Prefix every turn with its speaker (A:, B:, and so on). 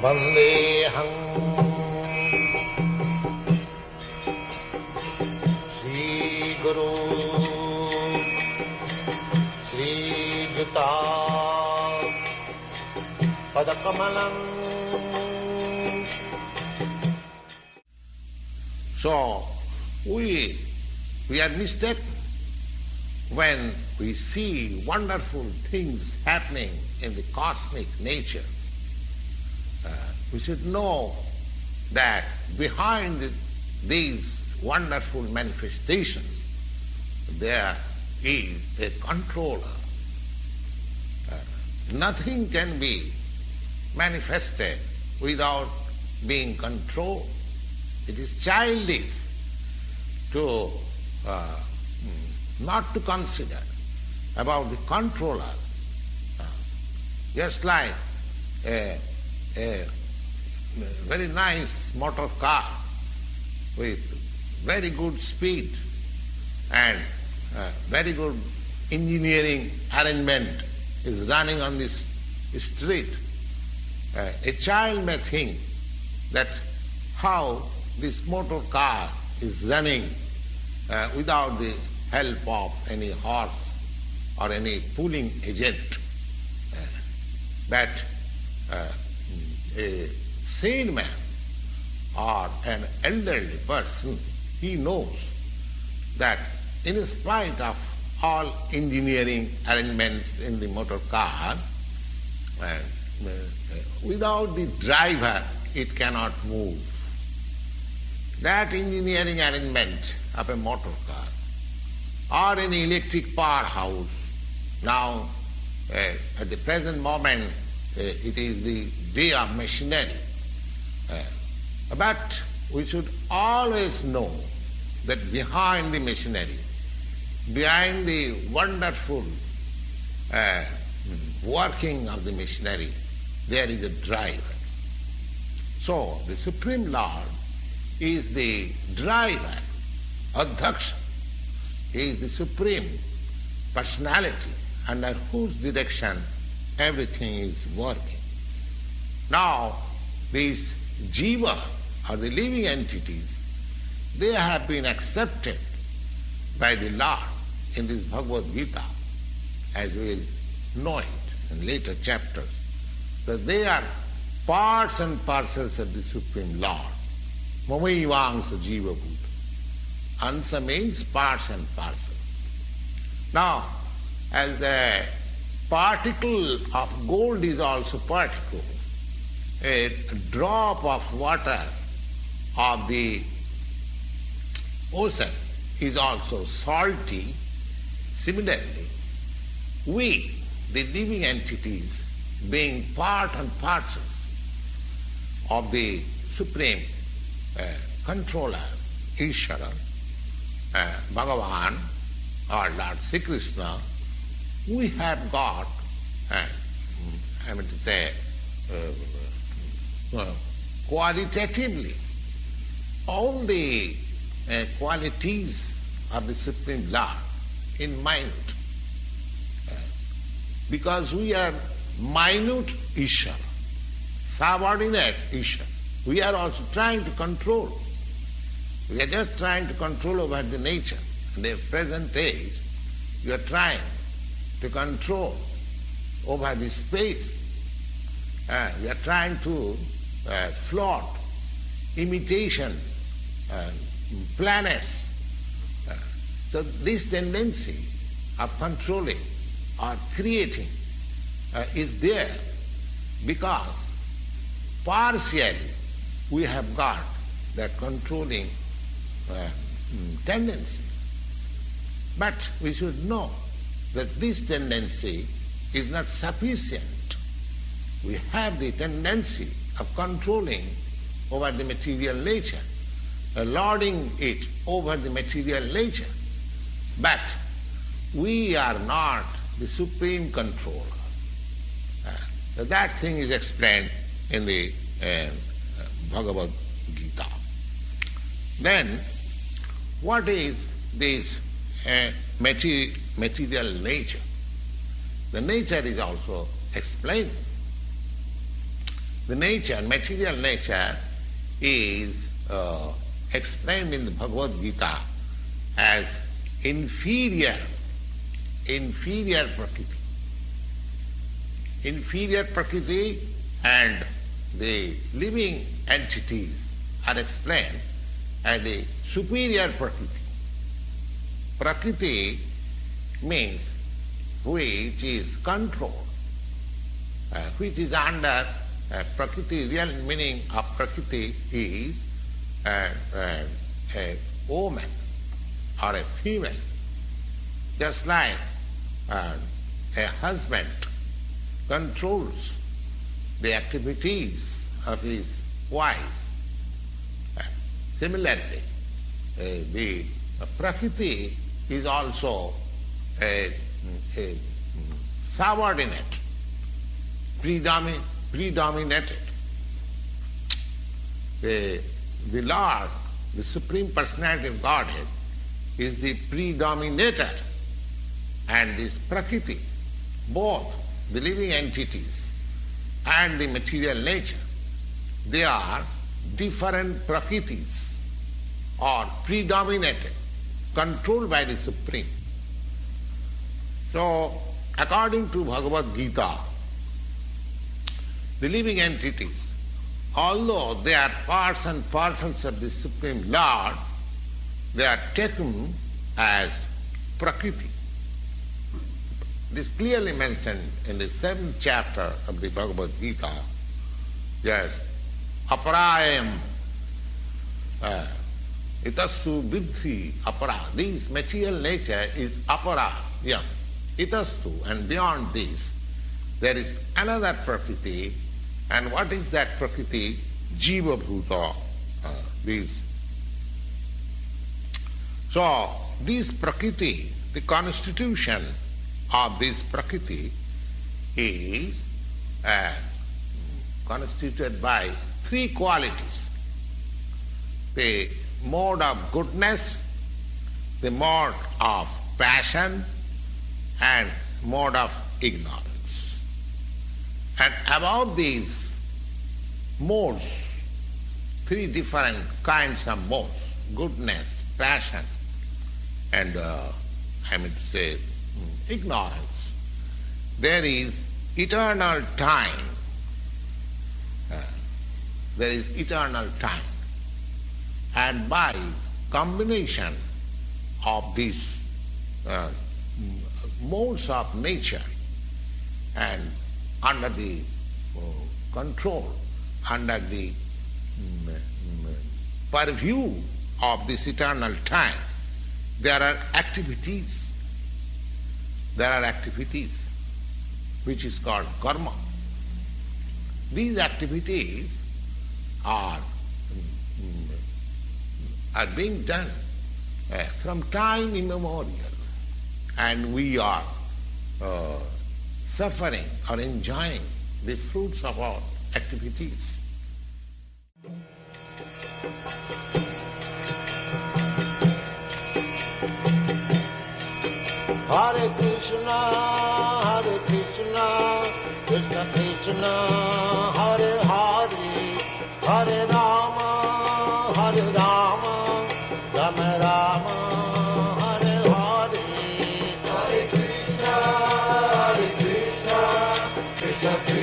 A: Vandeham Sri Guru Sri Juta Padakamalam. So we are mistaken when we see wonderful things happening in the cosmic nature. We should know that behind these wonderful manifestations there is a controller. Nothing can be manifested without being controlled. It is childish to not to consider about the controller. Just like a very nice motor car with very good speed and very good engineering arrangement is running on this street. A child may think that how this motor car is running without the help of any horse or any pulling agent. But a sane man or an elderly person, he knows that in spite of all engineering arrangements in the motor car, without the driver it cannot move. That engineering arrangement of a motor car or an electric powerhouse, now at the present moment it is the day of machinery. But we should always know that behind the machinery, behind the wonderful working of the machinery, there is a driver. So the Supreme Lord is the driver, Adhaksha. He is the Supreme Personality under whose direction everything is working. Now, these jiva, or the living entities, they have been accepted by the Lord in this Bhagavad-gita, as we will know it in later chapters, that they are parts and parcels of the Supreme Lord. Mamaivaංsa jiva bhuta. Ansa means parts and parcels. Now, as the particle of gold is also particle, a drop of water of the ocean is also salty. Similarly, we, the living entities, being part and parcels of the Supreme Controller, Ishvara, Bhagavan, or Lord Sri Krishna, we have got, qualitatively, all the qualities of the Supreme Lord in mind. Because we are minute Ishvara, subordinate Ishvara. We are also trying to control. We are just trying to control over the nature. In the present age, we are trying to control over the space. We are trying to float imitation planets. So this tendency of controlling or creating is there because partially we have got that controlling tendency. But we should know that this tendency is not sufficient. We have the tendency of controlling over the material nature, lording it over the material nature. But we are not the supreme controller. That thing is explained in the Bhagavad-gita. Then, what is this material nature? the nature is also explained. The nature, material nature, is explained in the Bhagavad-gita as inferior Prakriti. Inferior Prakriti and the living entities are explained as the superior Prakriti. Prakriti means which is controlled, which is under Prakriti. Real meaning of Prakriti is a woman or a female. Just like a husband controls the activities of his wife. Similarly, the Prakriti is also a subordinate, predominated. The Lord, the Supreme Personality of Godhead, is the predominator, and this Prakriti, both the living entities and the material nature, they are different Prakritis or predominated, controlled by the Supreme. So, according to Bhagavad-gita, the living entities, although they are parts and parcels of the Supreme Lord, they are taken as Prakriti. It is clearly mentioned in the 7th chapter of the Bhagavad-gita. Yes, aparayam itastu vidhi apara. This material nature is apara. Yes, itastu, and beyond this there is another Prakriti. And what is that Prakriti? Jiva bhuta. So this Prakriti, the constitution of this Prakriti, is constituted by 3 qualities: the mode of goodness, the mode of passion, and mode of ignorance. And above these modes, 3 different kinds of modes: goodness, passion, and ignorance, there is eternal time. There is eternal time. And by combination of these modes of nature and under the control, under the purview of this eternal time, there are activities. There are activities which is called karma. These activities are being done from time immemorial, and we are suffering or enjoying the fruits of our activities.
B: Hare Krishna, Krishna Krishna, Hare Hare, Hare Rama, Rama Rama, Hare Hare. Hare Krishna, Krishna Krishna.